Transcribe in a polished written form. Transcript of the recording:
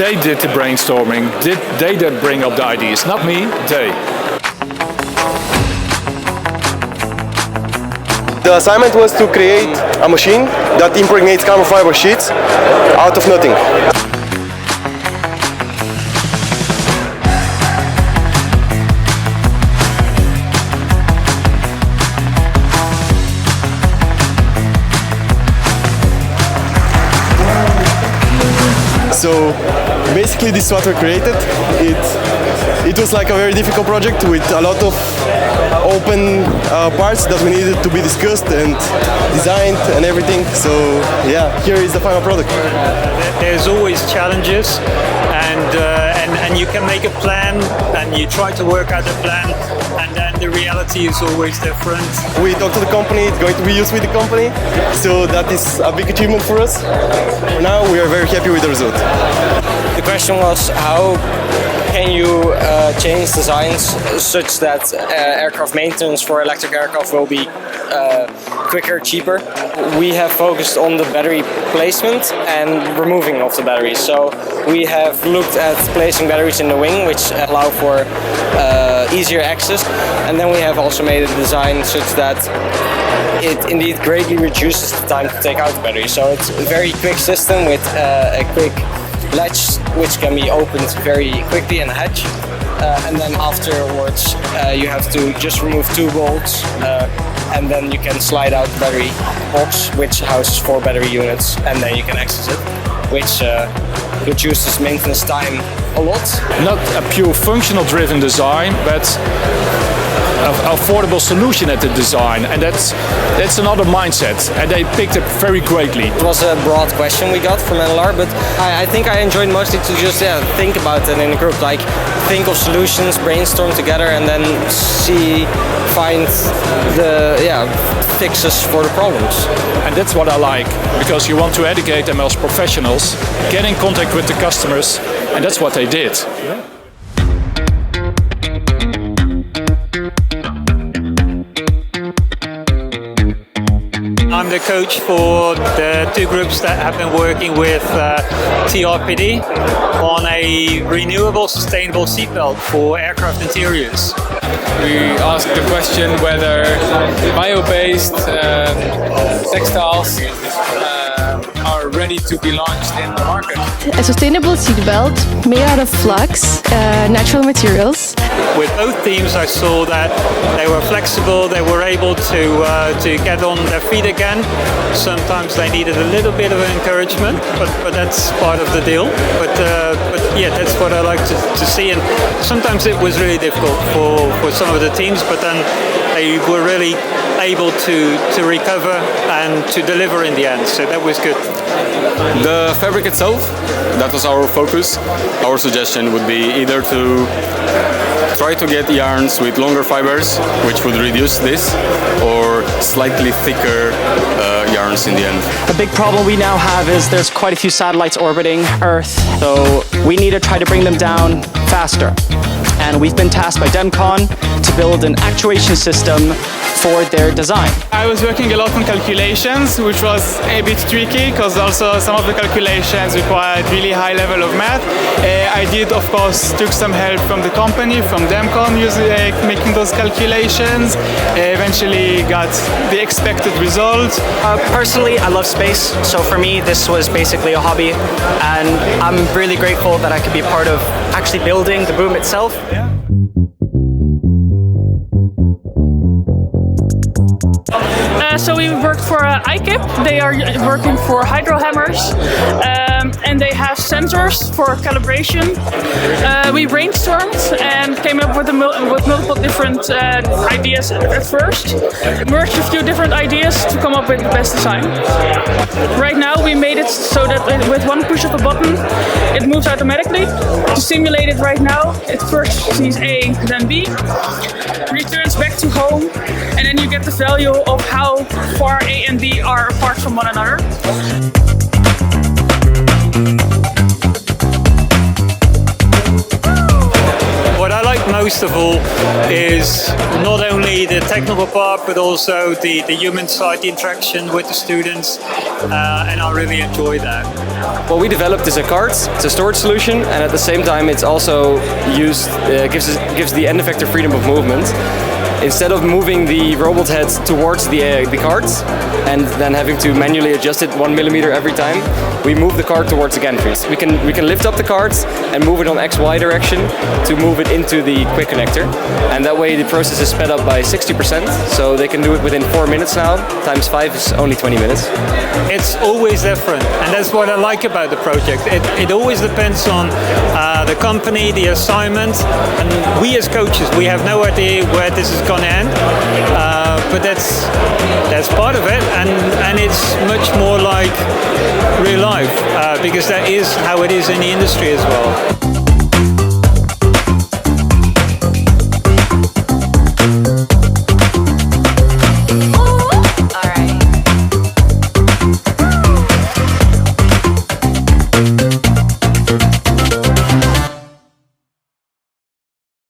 They did the brainstorming. They did bring up the ideas, not me, they. The assignment was to create a machine that impregnates carbon fiber sheets out of nothing. So basically this is what we created. It was like a very difficult project with a lot of open parts that we needed to be discussed and designed and everything. So yeah, here is the final product. There's always challenges, and you can make a plan and you try to work out a plan, and then the reality is always different. We talked to the company, it's going to be used with the company, so that is a big achievement for us. For now, we are very happy with the result. The question was, how can you change designs such that aircraft maintenance for electric aircraft will be quicker, cheaper? We have focused on the battery placement and removing of the batteries. So we have looked at placing batteries in the wing, which allow for easier access, and then we have also made a design such that it indeed greatly reduces the time to take out the battery. So it's a very quick system with a quick latch which can be opened very quickly and a hatch, and then afterwards you have to just remove 2 bolts, and then you can slide out the battery box which houses 4 battery units, and then you can access it, which reduces maintenance time a lot. Not a pure functional driven design, but an affordable solution at the design, and that's another mindset, and they picked it very greatly. It was a broad question we got from NLR, but I think I enjoyed mostly to just think about it in a group, like think of solutions, brainstorm together, and then find the fixes for the problems. And that's what I like, because you want to educate them as professionals, get in contact with the customers, and that's what they did. I'm the coach for the 2 groups that have been working with TRPD on a renewable, sustainable seatbelt for aircraft interiors. We asked the question whether bio-based textiles are ready to be launched in the market. A sustainable seatbelt made out of flax, natural materials. With both teams I saw that they were flexible, they were able to get on their feet again. Sometimes they needed a little bit of encouragement, but that's part of the deal. But yeah, that's what I like to see. And sometimes it was really difficult for some of the teams, but then they were really able to recover and to deliver in the end. So that was good. The fabric itself, that was our focus. Our suggestion would be either to try to get yarns with longer fibers, which would reduce this, or slightly thicker yarns in the end. The big problem we now have is there's quite a few satellites orbiting Earth, so we need to try to bring them down faster. And we've been tasked by DEMCON to build an actuation system for their design. I was working a lot on calculations, which was a bit tricky because also some of the calculations required really high level of math. I did, of course, took some help from the company, from DEMCON, making those calculations. Eventually got the expected result. Personally, I love space, so for me this was basically a hobby, and I'm really grateful that I could be part of actually building the boom itself. Yeah. So we worked for IKIP. They are working for hydro hammers, and they have sensors for calibration. We brainstormed and came up with multiple different ideas at first. Merged a few different ideas to come up with the best design. Right now we made it so that with one push of a button it moves automatically. To simulate it right now, it first sees A, then B, returns back to home, and then you get the value of how far A and B are apart from one another. What I like most most of all is not only the technical part, but also the human side, the interaction with the students, and I really enjoy that. What we developed is a cart. It's a storage solution, and at the same time, it's also gives the end effector freedom of movement. Instead of moving the robot head towards the cart and then having to manually adjust it 1 millimeter every time, we move the cart towards the gantry. We can lift up the cart and move it on XY direction to move it into the quick connector, and that way the process is sped up by 60%. So they can do it within 4 minutes now. Times 5 is only 20 minutes. It's always different, and that's what I like about the project. It always depends on the company, the assignment, and we as coaches, we have no idea where this is going to end, but that's part of it, and it's much more like real life, because that is how it is in the industry as well.